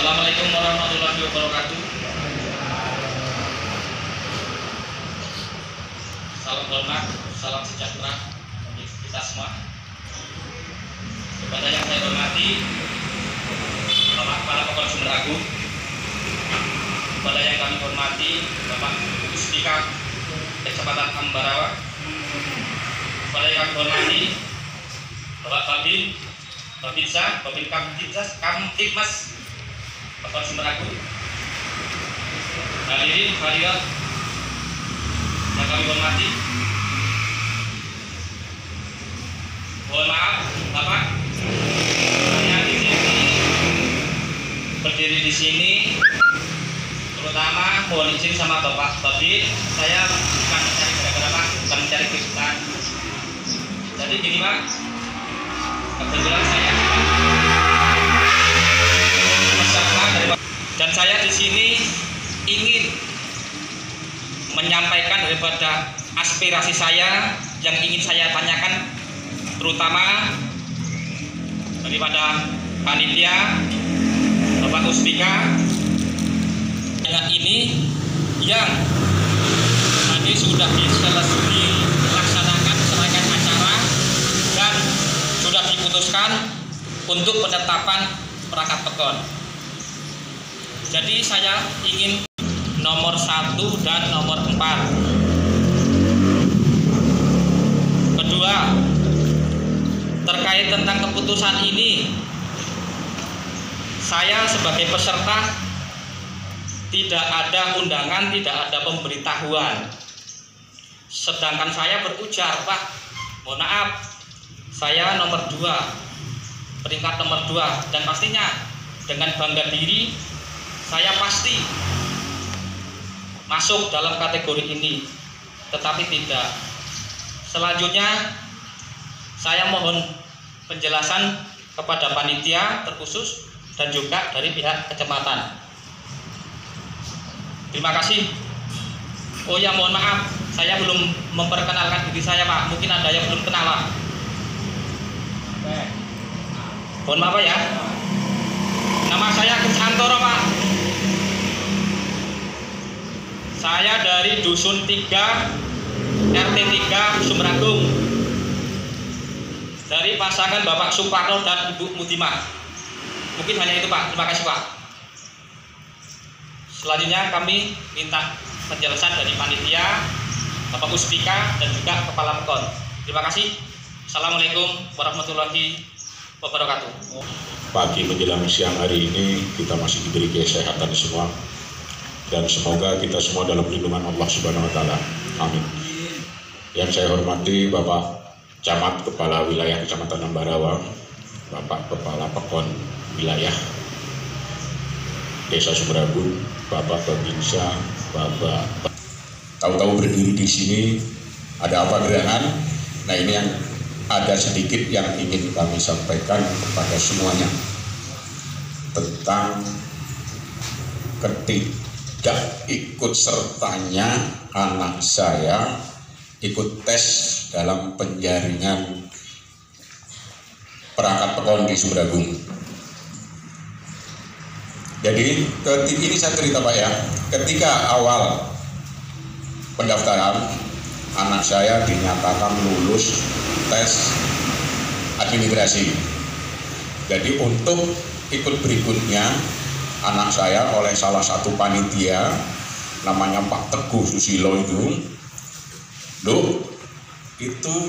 Assalamualaikum warahmatullahi wabarakatuh. Salam hormat, salam sejahtera bagi kita semua. Kepada yang saya hormati Bapak Kepala Pekon Sumber Agung, kepada yang kami hormati Bapak Puspika Kecamatan Ambarawa, kepada yang kami hormati Bapak Babin, Babinsa, Babin Kamtibmas Pekon Sumber Agung, hadirin hadirat yang kami hormati, mohon maaf Bapak, saya di sini berdiri di sini, terutama mohon izin sama Bapak Babin, saya bukan mencari gara-gara Pak, bukan mencari keributan. Jadi gini Pak, kebetulan saya peserta dari Pak, dan saya di sini ingin menyampaikan daripada aspirasi saya yang ingin saya tanyakan, terutama daripada panitia Bapak Puspika dengan ini yang tadi sudah dilaksanakan serangkaian acara dan sudah diputuskan untuk penetapan perangkat pekon. Jadi saya ingin nomor 1 dan nomor 4. Kedua, terkait tentang keputusan ini, saya sebagai peserta tidak ada undangan, tidak ada pemberitahuan. Sedangkan saya berujar, Pak, mohon maaf, saya nomor 2, peringkat nomor 2, dan pastinya dengan bangga diri saya pasti masuk dalam kategori ini, tetapi tidak. Selanjutnya saya mohon penjelasan kepada panitia terkhusus dan juga dari pihak kecamatan. Terima kasih. Oh ya, mohon maaf, saya belum memperkenalkan diri saya Pak, mungkin ada yang belum kenal Pak. Mohon maaf ya, nama saya Kusantoro Pak. Saya dari Dusun 3 RT 3 Sumber Agung, dari pasangan Bapak Suparno dan Ibu Mutimah. Mungkin hanya itu Pak, terima kasih Pak. Selanjutnya kami minta penjelasan dari panitia, Bapak Puspika dan juga Kepala Pekon. Terima kasih. Assalamualaikum warahmatullahi wabarakatuh. Pagi menjelang siang hari ini kita masih diberi kesehatan semua, dan semoga kita semua dalam lindungan Allah Subhanahu wa taala. Amin. Yang saya hormati Bapak Camat Kepala Wilayah Kecamatan Ambarawa, Bapak Kepala Pekon Wilayah Desa Sumber Agung, Bapak Babinsa, Bapak tahu-tahu berdiri di sini ada apa gerangan. Nah, ini yang ada sedikit yang ingin kami sampaikan kepada semuanya tentang tidak ikut sertanya anak saya ikut tes dalam penjaringan perangkat pekon di Sumber Agung. Jadi ini saya cerita Pak ya, ketika awal pendaftaran anak saya dinyatakan lulus tes administrasi. Jadi untuk ikut berikutnya anak saya oleh salah satu panitia namanya Pak Teguh Susilo itu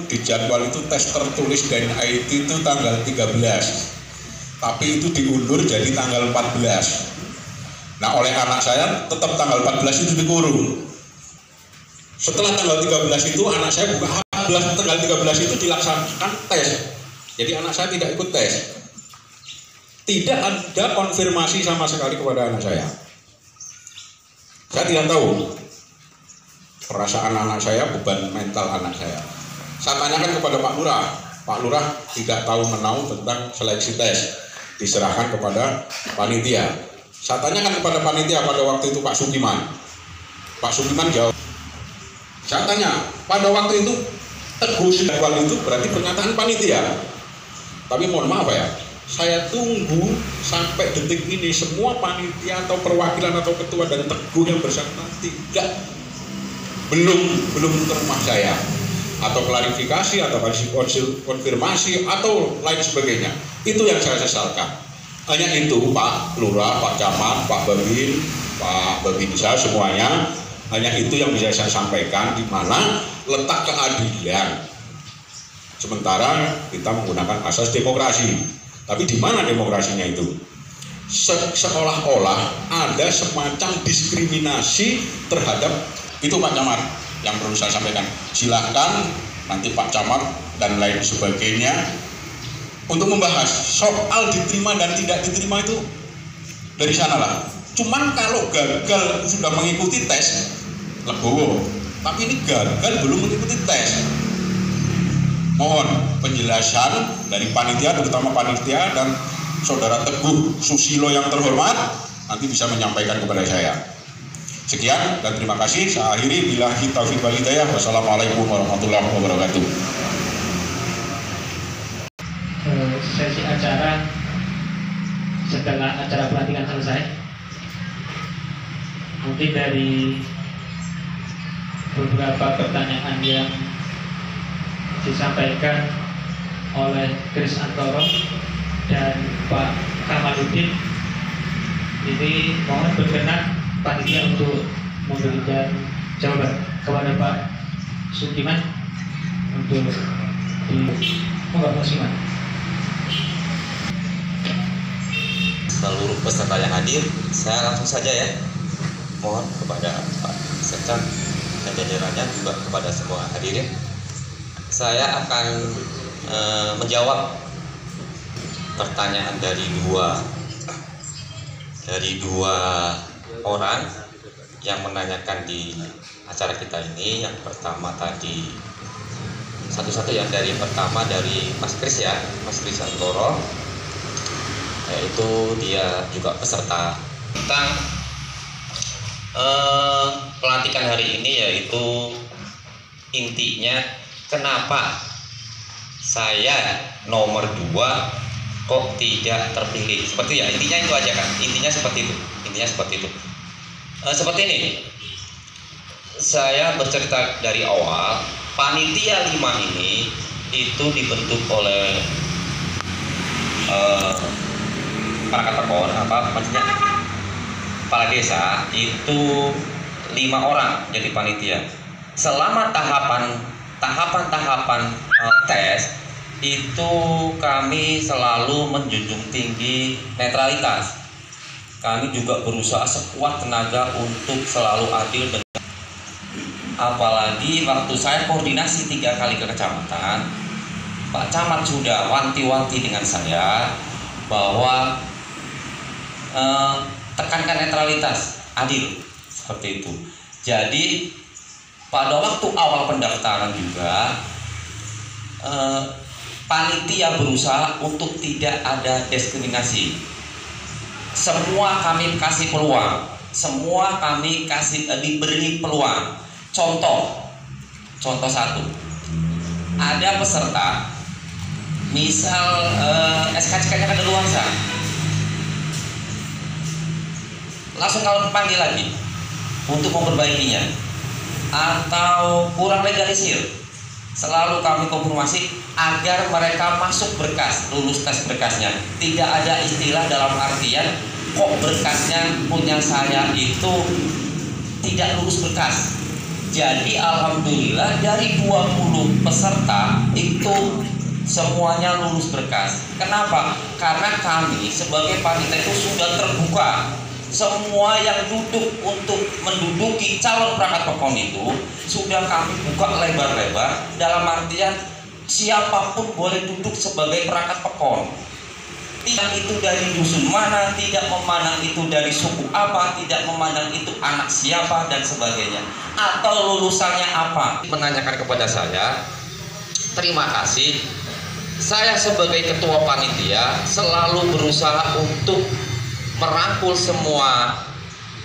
di jadwal itu tes tertulis dan IT itu tanggal 13, tapi itu diundur jadi tanggal 14. Nah, oleh anak saya tetap tanggal 14 itu dikurung. Setelah tanggal 13 itu anak saya buka 14, tanggal 13 itu dilaksanakan tes. Jadi anak saya tidak ikut tes. Tidak ada konfirmasi sama sekali kepada anak saya. Saya tidak tahu perasaan anak saya, beban mental anak saya. Saya tanyakan kepada Pak Lurah. Pak Lurah tidak tahu menau tentang seleksi tes, diserahkan kepada panitia. Saya tanyakan kepada panitia pada waktu itu Pak Sukiman. Pak Sukiman jawab. Saya tanya, pada waktu itu Teguh jadwal itu berarti pernyataan panitia. Tapi mohon maaf ya, saya tunggu sampai detik ini semua panitia atau perwakilan atau ketua dan teguh yang bersangkutan belum ke rumah saya atau klarifikasi atau kasih konfirmasi atau lain sebagainya. Itu yang saya sesalkan. Hanya itu Pak Lurah, Pak Camat, Pak Babinsa semuanya, hanya itu yang bisa saya sampaikan, di mana letak keadilan. Sementara kita menggunakan asas demokrasi. Tapi di mana demokrasinya itu? Seolah-olah ada semacam diskriminasi terhadap itu Pak Camat yang perlu saya sampaikan. Silahkan nanti Pak Camat dan lain sebagainya untuk membahas soal diterima dan tidak diterima itu dari sanalah. Cuman kalau gagal sudah mengikuti tes legowo, tapi ini gagal belum mengikuti tes. Mohon penjelasan dari panitia, terutama panitia dan Saudara Teguh Susilo yang terhormat nanti bisa menyampaikan kepada saya. Sekian dan terima kasih. Saya akhiri, billahi taufiq wal hidayah. Wassalamualaikum warahmatullahi wabarakatuh. Sesi acara setelah acara pelatihan selesai, mungkin dari beberapa pertanyaan yang disampaikan oleh Kris Antoro dan Pak Kamaludin, ini mohon berkenan panitia untuk memberikan jawaban kepada Pak Sukiman untuk Pak Sukiman. Seluruh peserta yang hadir, saya langsung saja ya, mohon kepada Pak Sekcan dan jajarannya, juga kepada semua hadirin, saya akan menjawab pertanyaan dari dua orang yang menanyakan di acara kita ini. Yang pertama tadi satu-satu, yang pertama dari Mas Kris ya, Mas Kris Antoro, yaitu dia juga peserta tentang pelantikan hari ini, yaitu intinya kenapa saya nomor 2 kok tidak terpilih. Seperti ya, intinya itu aja kan, intinya seperti itu. Seperti ini, saya bercerita dari awal, panitia 5 ini itu dibentuk oleh para pekon, maksudnya kepala desa itu 5 orang jadi panitia. Selama tahapan tes itu kami selalu menjunjung tinggi netralitas. Kami juga berusaha sekuat tenaga untuk selalu adil dan apalagi waktu saya koordinasi 3 kali ke kecamatan, Pak Camat sudah wanti-wanti dengan saya bahwa tekankan netralitas, adil, seperti itu. Jadi pada waktu awal pendaftaran juga panitia berusaha untuk tidak ada diskriminasi. Semua kami kasih peluang, semua kami diberi peluang. Contoh satu, ada peserta, misal SKCK-nya kadaluarsa, langsung kalau panggil lagi untuk memperbaikinya, atau kurang legalisir, selalu kami konfirmasi agar mereka masuk berkas, lulus tes berkasnya. Tidak ada istilah dalam artian kok berkasnya punya saya itu tidak lulus berkas. Jadi alhamdulillah dari 20 peserta itu semuanya lulus berkas. Kenapa? Karena kami sebagai panitia itu sudah terbuka. Semua yang duduk untuk menduduki calon perangkat pekon itu sudah kami buka lebar-lebar, dalam artian siapapun boleh duduk sebagai perangkat pekon. Tidak itu dari dusun mana, tidak memandang itu dari suku apa, tidak memandang itu anak siapa dan sebagainya, atau lulusannya apa. Menanyakan kepada saya, terima kasih. Saya sebagai ketua panitia selalu berusaha untuk merangkul semua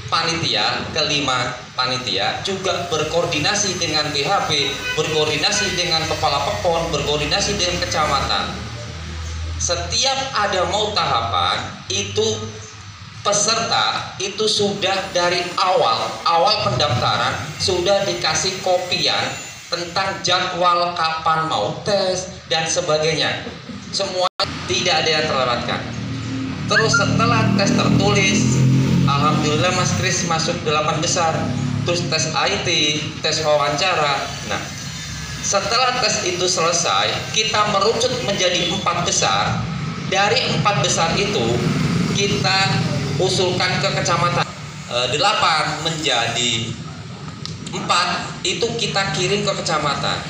panitia, kelima panitia, juga berkoordinasi dengan BHP, berkoordinasi dengan kepala pekon, berkoordinasi dengan kecamatan. setiap ada mau tahapan itu peserta itu sudah dari awal pendaftaran sudah dikasih kopian tentang jadwal kapan mau tes dan sebagainya. Semua tidak ada yang terlewatkan. Terus setelah tes tertulis, alhamdulillah Mas Kris masuk 8 besar. Terus tes IT, tes wawancara. Nah, setelah tes itu selesai, kita merucut menjadi 4 besar. Dari 4 besar itu kita usulkan ke kecamatan. 8 menjadi 4 itu kita kirim ke kecamatan.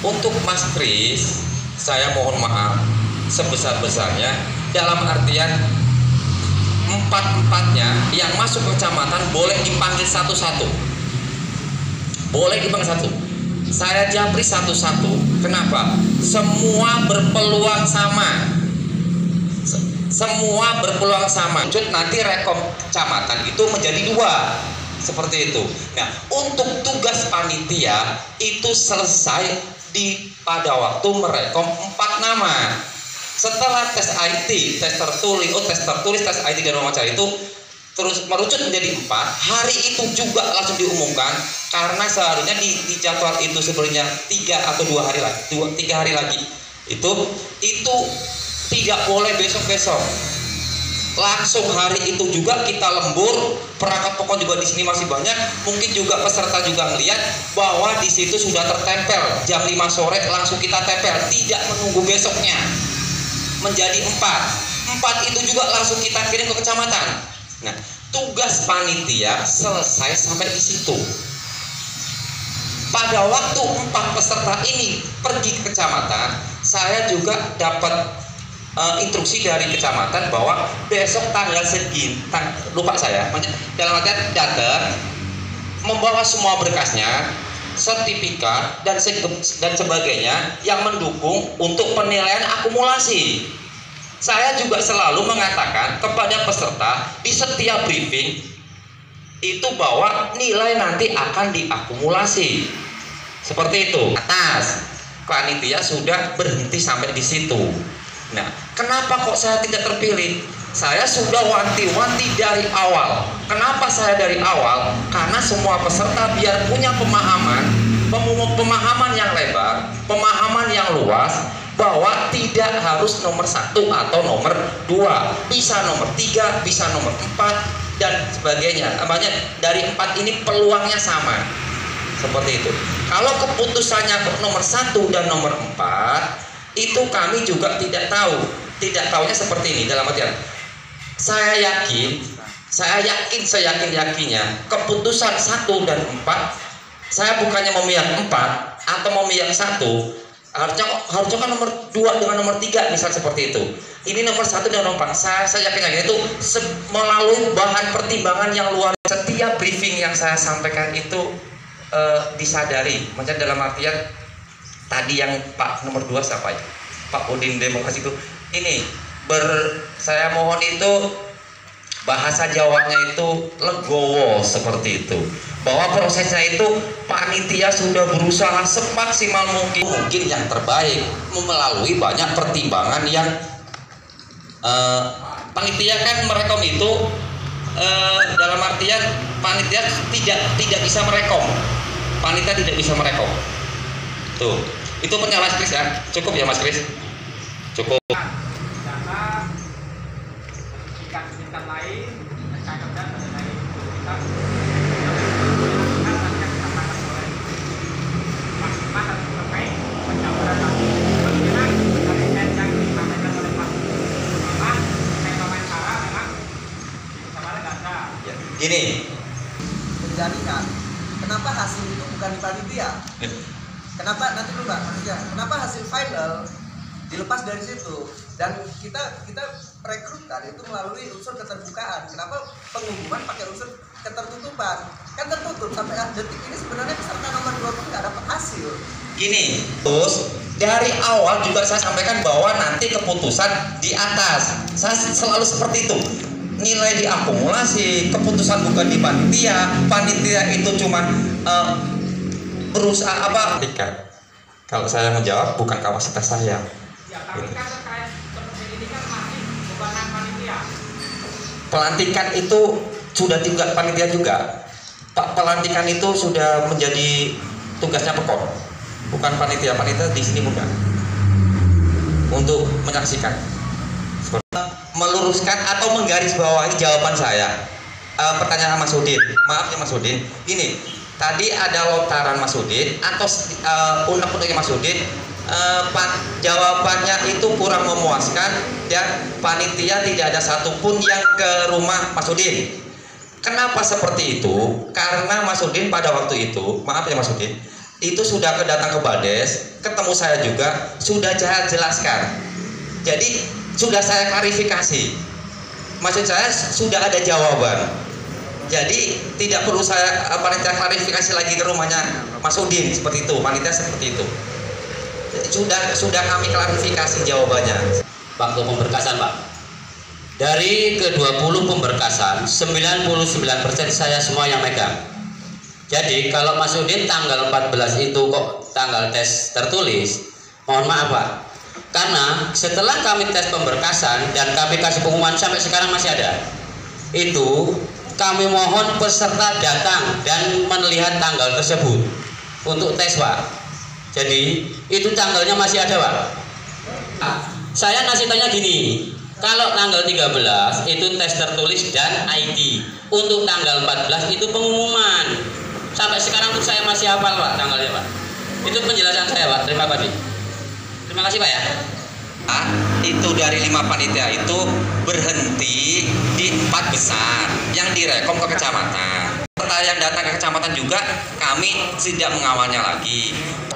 Untuk Mas Kris, saya mohon maaf sebesar-besarnya, dalam artian 4-4-nya yang masuk ke kecamatan boleh dipanggil satu-satu. Boleh dipanggil satu. Saya japri satu-satu. Kenapa? Semua berpeluang sama. Semua berpeluang sama. Nanti rekom kecamatan itu menjadi 2. Seperti itu. Nah, untuk tugas panitia itu selesai pada waktu merekom 4 nama. Setelah tes IT, tes tertulis, tes IT dan wawancara itu terus merucut menjadi 4. Hari itu juga langsung diumumkan karena seharusnya di jadwal itu sebenarnya 3 atau 2 hari lagi, 3 hari lagi. Itu tidak boleh besok-besok. Langsung hari itu juga kita lembur. Perangkat pokok juga di sini masih banyak. Mungkin juga peserta juga melihat bahwa di situ sudah tertempel jam 5 sore langsung kita tempel, tidak menunggu besoknya. Menjadi 4 itu juga langsung kita kirim ke kecamatan. Nah, tugas panitia selesai sampai di situ. Pada waktu 4 peserta ini pergi ke kecamatan, saya juga dapat instruksi dari kecamatan bahwa besok tanggal segini, lupa saya, dalam artian datang membawa semua berkasnya, sertifikat dan sebagainya yang mendukung untuk penilaian akumulasi. Saya juga selalu mengatakan kepada peserta di setiap briefing itu bahwa nilai nanti akan diakumulasi. Seperti itu. Atas panitia sudah berhenti sampai di situ. Nah, kenapa kok saya tidak terpilih? Saya sudah wanti-wanti dari awal. Kenapa saya dari awal? Karena semua peserta biar punya pemahaman yang lebar, pemahaman yang luas, bahwa tidak harus nomor 1 atau nomor 2, bisa nomor 3, bisa nomor 4 dan sebagainya. Namanya dari 4 ini peluangnya sama. Seperti itu. Kalau keputusannya nomor 1 dan nomor 4 itu kami juga tidak tahu. Tidak tahunya seperti ini dalam artian saya yakin seyakin-yakinnya keputusan 1 dan 4 saya bukannya memihak 4 atau memihak 1, harusnya kan nomor 2 dengan nomor 3 misal seperti itu. Ini nomor 1 dan nomor 4 saya yakin itu melalui bahan pertimbangan yang luar. Setiap briefing yang saya sampaikan itu disadari, macam dalam artian tadi yang Pak nomor 2 siapa ya? Pak Udin Demokrasi itu ini saya mohon itu bahasa Jawanya itu legowo seperti itu, bahwa prosesnya itu panitia sudah berusaha semaksimal mungkin yang terbaik melalui banyak pertimbangan yang panitia kan merekom itu dalam artian panitia tidak bisa merekom, panitia tidak bisa merekom. Tuh, itu pernyataan Mas Kris ya, cukup ya Mas Kris, cukup. Data tingkat lain, rekan kerja mengenai kita maksimal harus terkait pencaburan lagi. Bagaimana dari yang disampaikan oleh Pak Bapak, saya wawancara memang sama nggak ada. Gini, menjadikan kenapa hasil itu bukan di panitia? Kenapa nanti dulu Mbak, maksudnya kenapa hasil final dilepas dari situ dan kita rekrutkan itu melalui unsur keterbukaan. Kenapa pengumuman pakai unsur ketertutupan? Kan tertutup sampai detik ini sebenarnya peserta nomor 2 pun nggak dapat hasil. Gini, terus dari awal juga saya sampaikan bahwa nanti keputusan di atas. Saya selalu seperti itu. Nilai diakumulasi, keputusan bukan di panitia. Panitia itu cuma berusaha apa? Kalau saya menjawab bukan kapasitas saya. Ya, tapi kan terkait pelantikan itu sudah juga panitia juga. Pak, pelantikan itu sudah menjadi tugasnya Pekon, bukan panitia. Panitia di sini bukan untuk menyaksikan. Meluruskan atau menggarisbawahi jawaban saya. Pertanyaan Mas Udin, maaf ya Mas Udin, ini tadi ada lontaran Mas Udin atau unek-uneknya Mas Udin, jawabannya itu kurang memuaskan dan panitia tidak ada satupun yang ke rumah Mas Udin. Kenapa seperti itu? Karena Mas Udin pada waktu itu, maaf ya Mas Udin, itu sudah datang ke Bades, ketemu saya juga, sudah saya jelaskan. Jadi sudah saya klarifikasi. Maksud saya sudah ada jawaban. Jadi tidak perlu saya panitia klarifikasi lagi ke rumahnya Mas Udin seperti itu, panitia seperti itu. Sudah kami klarifikasi jawabannya. Waktu pemberkasan, Pak. Dari ke-20 pemberkasan, 99% saya semua yang megang. Jadi kalau Mas Udin tanggal 14 itu kok tanggal tes tertulis, mohon maaf Pak. Karena setelah kami tes pemberkasan dan kami kasih pengumuman sampai sekarang masih ada. Itu kami mohon peserta datang dan melihat tanggal tersebut untuk tes Pak. Jadi itu tanggalnya masih ada Pak. Saya ngasih tanya gini, kalau tanggal 13 itu tes tertulis dan ID, untuk tanggal 14 itu pengumuman. Sampai sekarang tuh saya masih hafal Pak tanggalnya Pak. Itu penjelasan saya Pak. Terima kasih. Terima kasih Pak ya. Itu dari 5 panitia itu berhenti di 4 besar yang direkom ke kecamatan. Peserta yang datang ke kecamatan juga kami tidak mengawalnya lagi.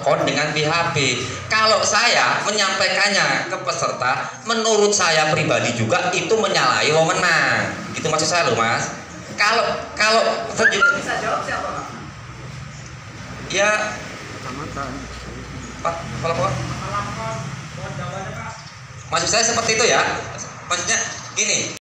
Dengan PHP. Kalau saya menyampaikannya ke peserta, menurut saya pribadi juga itu menyalahi wewenang. Itu maksud saya loh Mas. Kalau Bisa jawab siapa Pak? Ya Pak, kalau maksud saya seperti itu ya. Maksudnya gini.